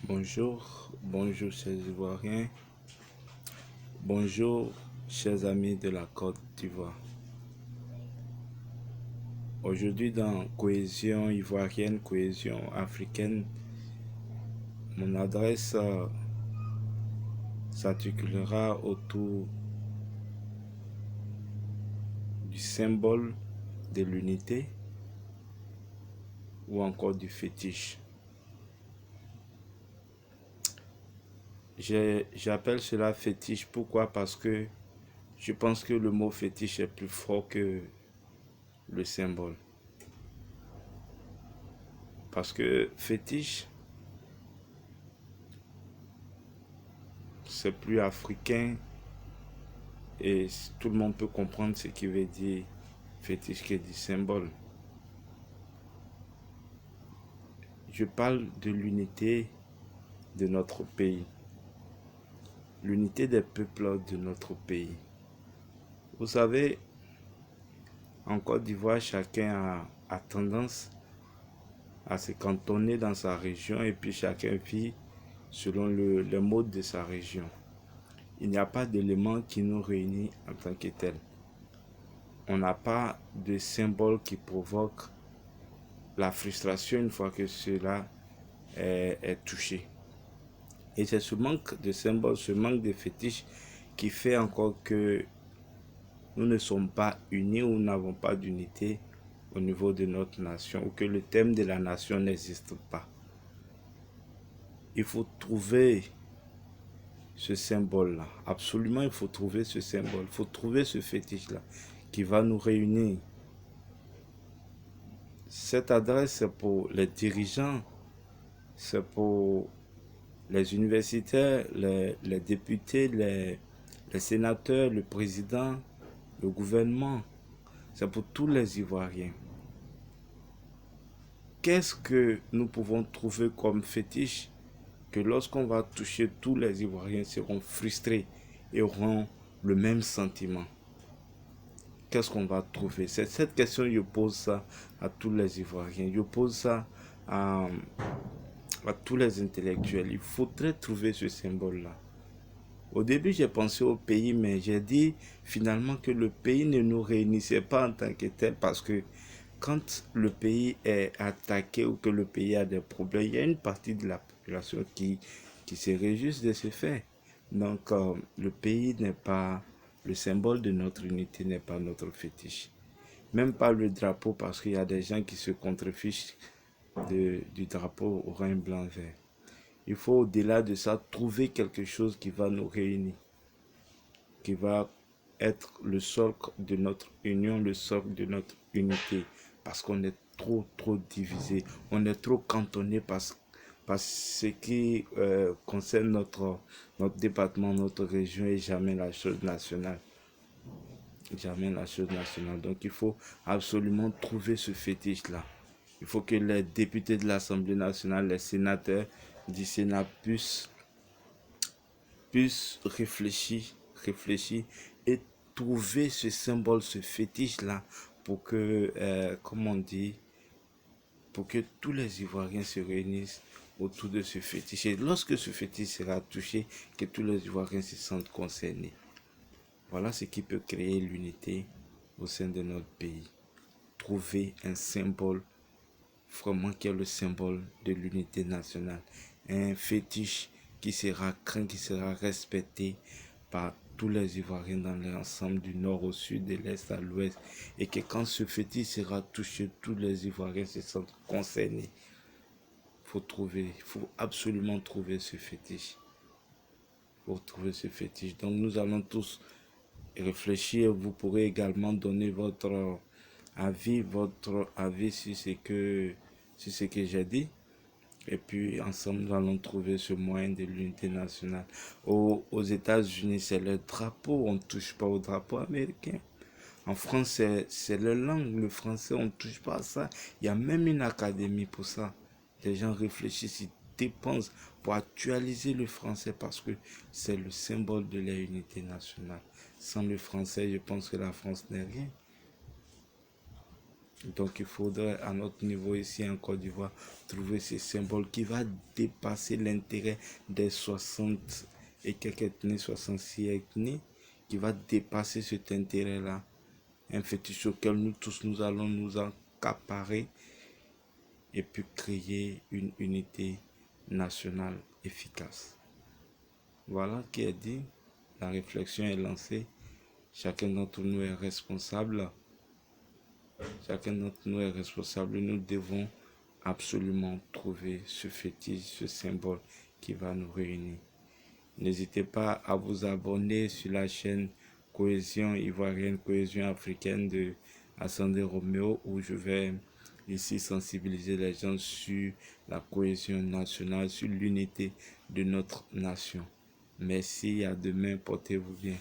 Bonjour chers Ivoiriens, bonjour chers amis de la Côte d'Ivoire. Aujourd'hui dans Cohésion ivoirienne, Cohésion africaine, mon adresse s'articulera autour du symbole de l'unité ou encore du fétiche. J'appelle cela fétiche, pourquoi? Parce que je pense que le mot fétiche est plus fort que le symbole. Parce que fétiche, c'est plus africain et tout le monde peut comprendre ce qui veut dire fétiche que du symbole. Je parle de l'unité de notre pays, l'unité des peuples de notre pays. Vous savez, en Côte d'Ivoire, chacun a tendance à se cantonner dans sa région et puis chacun vit selon le mode de sa région. Il n'y a pas d'élément qui nous réunit en tant que tel. On n'a pas de symbole qui provoque la frustration une fois que cela est touché. Et c'est ce manque de symboles, ce manque de fétiches qui fait encore que nous ne sommes pas unis ou n'avons pas d'unité au niveau de notre nation ou que le thème de la nation n'existe pas. Il faut trouver ce symbole-là. Absolument, il faut trouver ce symbole. Il faut trouver ce fétiche-là qui va nous réunir. Cette adresse, c'est pour les dirigeants, c'est pour les universitaires, les députés, les sénateurs, le président, le gouvernement. C'est pour tous les Ivoiriens. Qu'est-ce que nous pouvons trouver comme fétiche que lorsqu'on va toucher, tous les Ivoiriens seront frustrés et auront le même sentiment? Qu'est-ce qu'on va trouver? C'est cette question, je pose ça à tous les Ivoiriens. Je pose ça à tous les intellectuels. Il faudrait trouver ce symbole-là. Au début, j'ai pensé au pays, mais j'ai dit finalement que le pays ne nous réunissait pas en tant que tel parce que quand le pays est attaqué ou que le pays a des problèmes, il y a une partie de la population qui se réjouit de ce fait. Donc, le pays n'est pas, le symbole de notre unité n'est pas notre fétiche. Même pas le drapeau, parce qu'il y a des gens qui se contrefichent du drapeau orange, blanc, vert. Il faut au-delà de ça trouver quelque chose qui va nous réunir, qui va être le socle de notre union, le socle de notre unité, parce qu'on est trop divisé, on est trop cantonné par ce qui concerne notre département, notre région et jamais la chose nationale. Jamais la chose nationale. Donc il faut absolument trouver ce fétiche-là. Il faut que les députés de l'Assemblée nationale, les sénateurs du Sénat puissent réfléchir et trouver ce symbole, ce fétiche-là pour que, comme on dit, pour que tous les Ivoiriens se réunissent autour de ce fétiche. Et lorsque ce fétiche sera touché, que tous les Ivoiriens se sentent concernés. Voilà ce qui peut créer l'unité au sein de notre pays. Trouver un symbole vraiment qui est le symbole de l'unité nationale. Un fétiche qui sera craint, qui sera respecté par tous les Ivoiriens dans l'ensemble du nord au sud, de l'est à l'ouest. Et que quand ce fétiche sera touché, tous les Ivoiriens se sentent concernés. Il faut absolument trouver ce fétiche. Donc nous allons tous réfléchir. Vous pourrez également donner votre avis sur ce que j'ai dit. Et puis ensemble, nous allons trouver ce moyen de l'unité nationale. Aux États-Unis, c'est le drapeau, on ne touche pas au drapeau américain. En France, c'est la langue, le français, on ne touche pas à ça. Il y a même une académie pour ça. Les gens réfléchissent, ils dépensent pour actualiser le français parce que c'est le symbole de l'unité nationale. Sans le français, je pense que la France n'est rien. Donc il faudrait à notre niveau ici en Côte d'Ivoire trouver ces symboles qui va dépasser l'intérêt des 60 et quelques ethnies, 66 ethnies, qui va dépasser cet intérêt-là. Un fétiche auquel nous tous nous allons nous accaparer et puis créer une unité nationale efficace. Voilà qui est dit, la réflexion est lancée, chacun d'entre nous est responsable. Chacun d'entre nous est responsable. Nous devons absolument trouver ce fétiche, ce symbole qui va nous réunir. N'hésitez pas à vous abonner sur la chaîne Cohésion Ivoirienne, Cohésion Africaine de Ascendé Roméo, où je vais ici sensibiliser les gens sur la cohésion nationale, sur l'unité de notre nation. Merci, à demain, portez-vous bien.